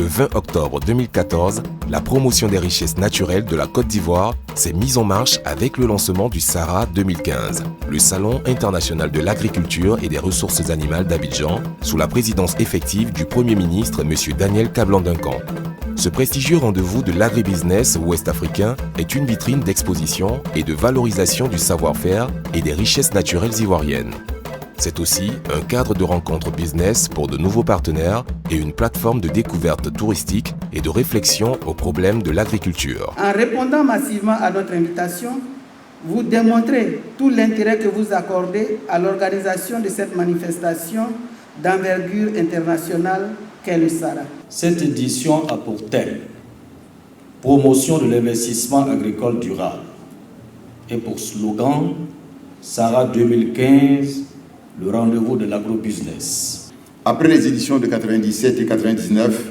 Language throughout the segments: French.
Le 20 octobre 2014, la promotion des richesses naturelles de la Côte d'Ivoire s'est mise en marche avec le lancement du SARA 2015, le Salon international de l'agriculture et des ressources animales d'Abidjan, sous la présidence effective du Premier ministre M. Daniel Kablan-Duncan. Ce prestigieux rendez-vous de l'agribusiness ouest-africain est une vitrine d'exposition et de valorisation du savoir-faire et des richesses naturelles ivoiriennes. C'est aussi un cadre de rencontre business pour de nouveaux partenaires et une plateforme de découverte touristique et de réflexion aux problèmes de l'agriculture. En répondant massivement à notre invitation, vous démontrez tout l'intérêt que vous accordez à l'organisation de cette manifestation d'envergure internationale qu'est le SARA. Cette édition a pour thème « Promotion de l'investissement agricole durable » et pour slogan « SARA 2015 ». Le rendez-vous de l'agrobusiness. Après les éditions de 97 et 99,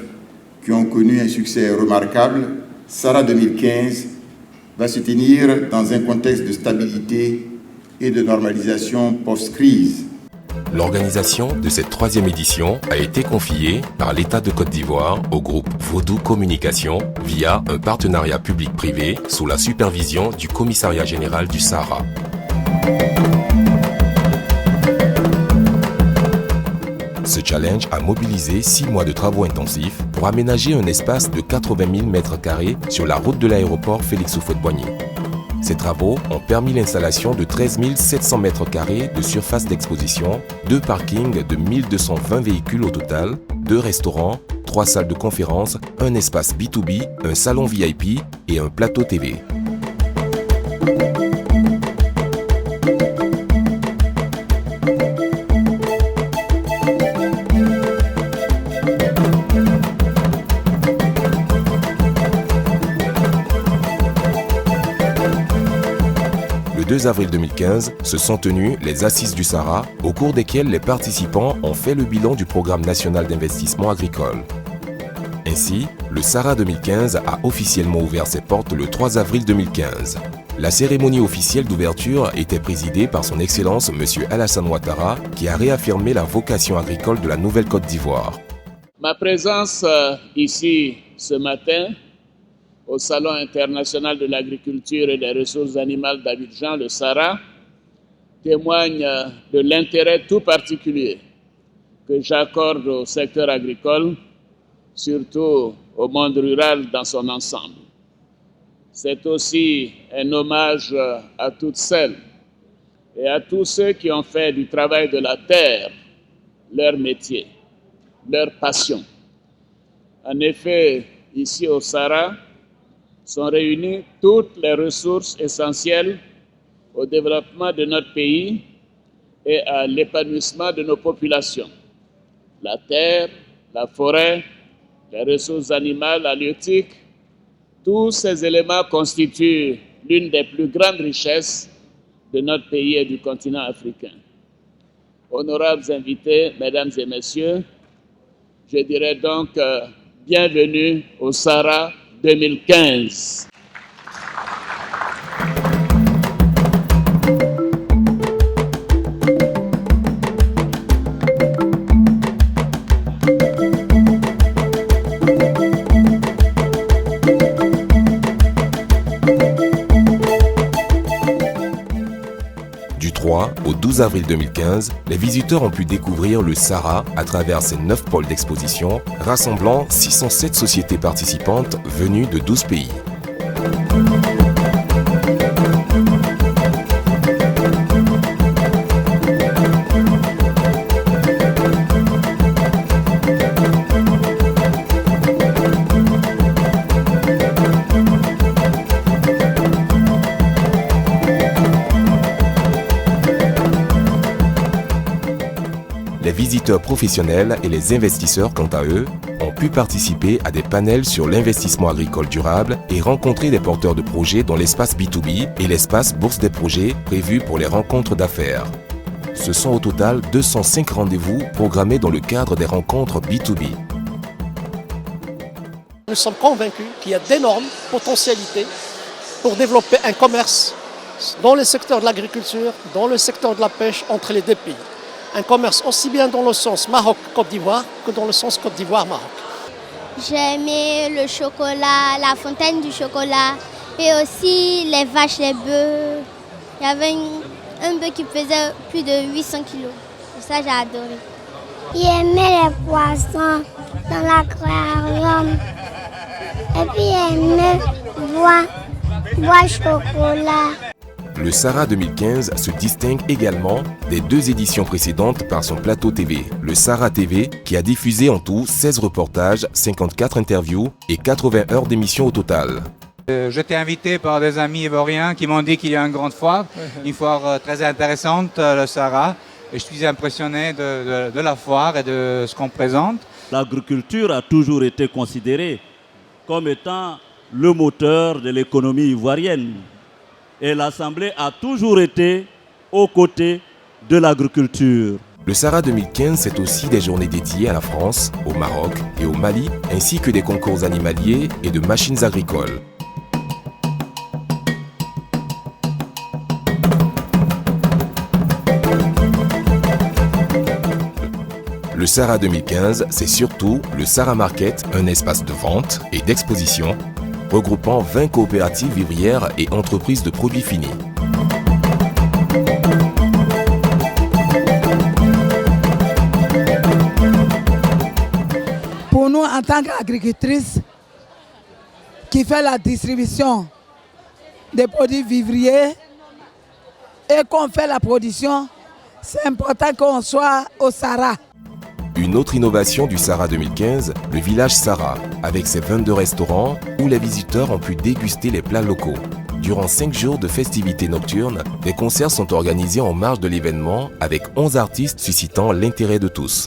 qui ont connu un succès remarquable, SARA 2015 va se tenir dans un contexte de stabilité et de normalisation post-crise. L'organisation de cette troisième édition a été confiée par l'État de Côte d'Ivoire au groupe Vaudou Communication via un partenariat public-privé sous la supervision du Commissariat général du SARA. Ce challenge a mobilisé 6 mois de travaux intensifs pour aménager un espace de 80 000 m² sur la route de l'aéroport Félix Houphouët-Boigny. Ces travaux ont permis l'installation de 13 700 m² de surface d'exposition, 2 parkings de 1220 véhicules au total, 2 restaurants, 3 salles de conférence, un espace B2B, un salon VIP et un plateau TV. Le 2 avril 2015 se sont tenues les Assises du SARA, au cours desquelles les participants ont fait le bilan du Programme national d'investissement agricole. Ainsi, le SARA 2015 a officiellement ouvert ses portes le 3 avril 2015. La cérémonie officielle d'ouverture était présidée par son Excellence M. Alassane Ouattara, qui a réaffirmé la vocation agricole de la Nouvelle-Côte d'Ivoire. Ma présence ici ce matin au Salon international de l'agriculture et des ressources animales d'Abidjan, le SARA, témoigne de l'intérêt tout particulier que j'accorde au secteur agricole, surtout au monde rural dans son ensemble. C'est aussi un hommage à toutes celles et à tous ceux qui ont fait du travail de la terre leur métier, leur passion. En effet, ici au SARA, sont réunies toutes les ressources essentielles au développement de notre pays et à l'épanouissement de nos populations. La terre, la forêt, les ressources animales, halieutiques, tous ces éléments constituent l'une des plus grandes richesses de notre pays et du continent africain. Honorables invités, mesdames et messieurs, je dirais donc bienvenue au SARA 2015. Du 3 au 12 avril 2015, les visiteurs ont pu découvrir le SARA à travers ses 9 pôles d'exposition, rassemblant 607 sociétés participantes venues de 12 pays. Les visiteurs professionnels et les investisseurs, quant à eux, ont pu participer à des panels sur l'investissement agricole durable et rencontrer des porteurs de projets dans l'espace B2B et l'espace Bourse des projets prévus pour les rencontres d'affaires. Ce sont au total 205 rendez-vous programmés dans le cadre des rencontres B2B. Nous sommes convaincus qu'il y a d'énormes potentialités pour développer un commerce dans le secteur de l'agriculture, dans le secteur de la pêche entre les deux pays. Un commerce aussi bien dans le sens Maroc-Côte d'Ivoire que dans le sens Côte d'Ivoire-Maroc. J'ai aimé le chocolat, la fontaine du chocolat et aussi les vaches, les bœufs. Il y avait un bœuf qui pesait plus de 800 kilos. Ça, j'ai adoré. J'aimais les poissons dans l'aquarium. Et puis j'aimais boire chocolat. Le Sahara 2015 se distingue également des 2 éditions précédentes par son plateau TV, le Sahara TV, qui a diffusé en tout 16 reportages, 54 interviews et 80 heures d'émission au total. J'étais invité par des amis ivoiriens qui m'ont dit qu'il y a une grande foire, une foire très intéressante, le Sahara, et je suis impressionné de la foire et de ce qu'on présente. L'agriculture a toujours été considérée comme étant le moteur de l'économie ivoirienne. Et l'Assemblée a toujours été aux côtés de l'agriculture. Le Sahara 2015, c'est aussi des journées dédiées à la France, au Maroc et au Mali, ainsi que des concours animaliers et de machines agricoles. Le Sahara 2015, c'est surtout le Sahara Market, un espace de vente et d'exposition regroupant 20 coopératives vivrières et entreprises de produits finis. Pour nous, en tant qu'agricultrices qui fait la distribution des produits vivriers et qu'on fait la production, c'est important qu'on soit au Sahara. Une autre innovation du Sahara 2015, le village Sahara, avec ses 22 restaurants où les visiteurs ont pu déguster les plats locaux. Durant 5 jours de festivités nocturnes, des concerts sont organisés en marge de l'événement avec 11 artistes suscitant l'intérêt de tous.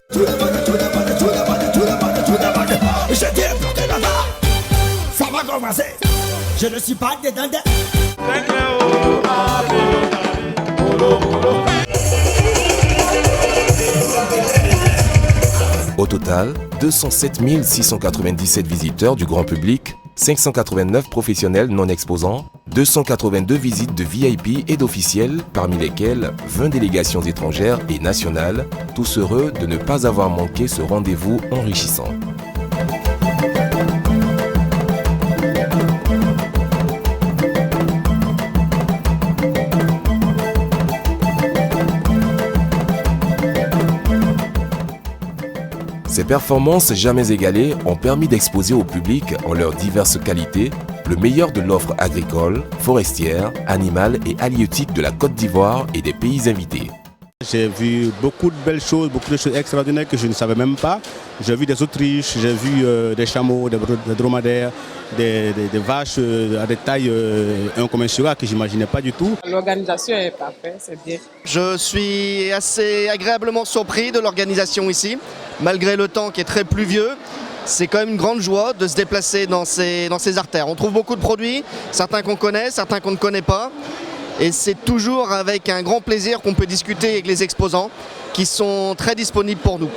Ça va commencer. Je ne suis pas dedans. Au total, 207 697 visiteurs du grand public, 589 professionnels non exposants, 282 visites de VIP et d'officiels, parmi lesquels 20 délégations étrangères et nationales, tous heureux de ne pas avoir manqué ce rendez-vous enrichissant. Ces performances jamais égalées ont permis d'exposer au public en leurs diverses qualités le meilleur de l'offre agricole, forestière, animale et halieutique de la Côte d'Ivoire et des pays invités. J'ai vu beaucoup de belles choses, beaucoup de choses extraordinaires que je ne savais même pas. J'ai vu des Autriches, j'ai vu des chameaux, des dromadaires, des vaches à des tailles incommensurables que je n'imaginais pas du tout. L'organisation est parfaite, c'est bien. Je suis assez agréablement surpris de l'organisation ici. Malgré le temps qui est très pluvieux, c'est quand même une grande joie de se déplacer dans ces artères. On trouve beaucoup de produits, certains qu'on connaît, certains qu'on ne connaît pas. Et c'est toujours avec un grand plaisir qu'on peut discuter avec les exposants qui sont très disponibles pour nous.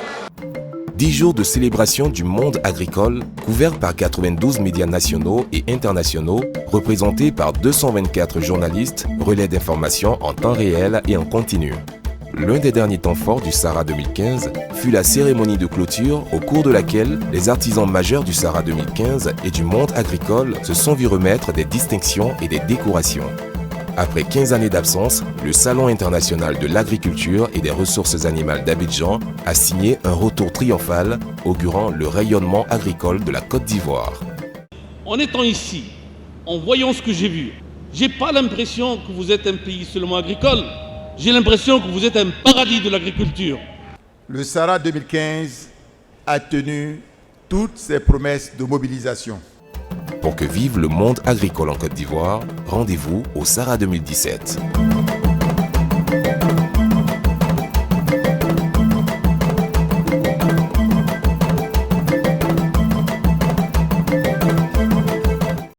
10 jours de célébration du monde agricole, couverts par 92 médias nationaux et internationaux, représentés par 224 journalistes, relais d'informations en temps réel et en continu. L'un des derniers temps forts du Sahara 2015 fut la cérémonie de clôture au cours de laquelle les artisans majeurs du Sahara 2015 et du monde agricole se sont vus remettre des distinctions et des décorations. Après 15 années d'absence, le Salon international de l'agriculture et des ressources animales d'Abidjan a signé un retour triomphal, augurant le rayonnement agricole de la Côte d'Ivoire. En étant ici, en voyant ce que j'ai vu, j'ai pas l'impression que vous êtes un pays seulement agricole. J'ai l'impression que vous êtes un paradis de l'agriculture. Le Sahara 2015 a tenu toutes ses promesses de mobilisation. Pour que vive le monde agricole en Côte d'Ivoire, rendez-vous au Sahara 2017.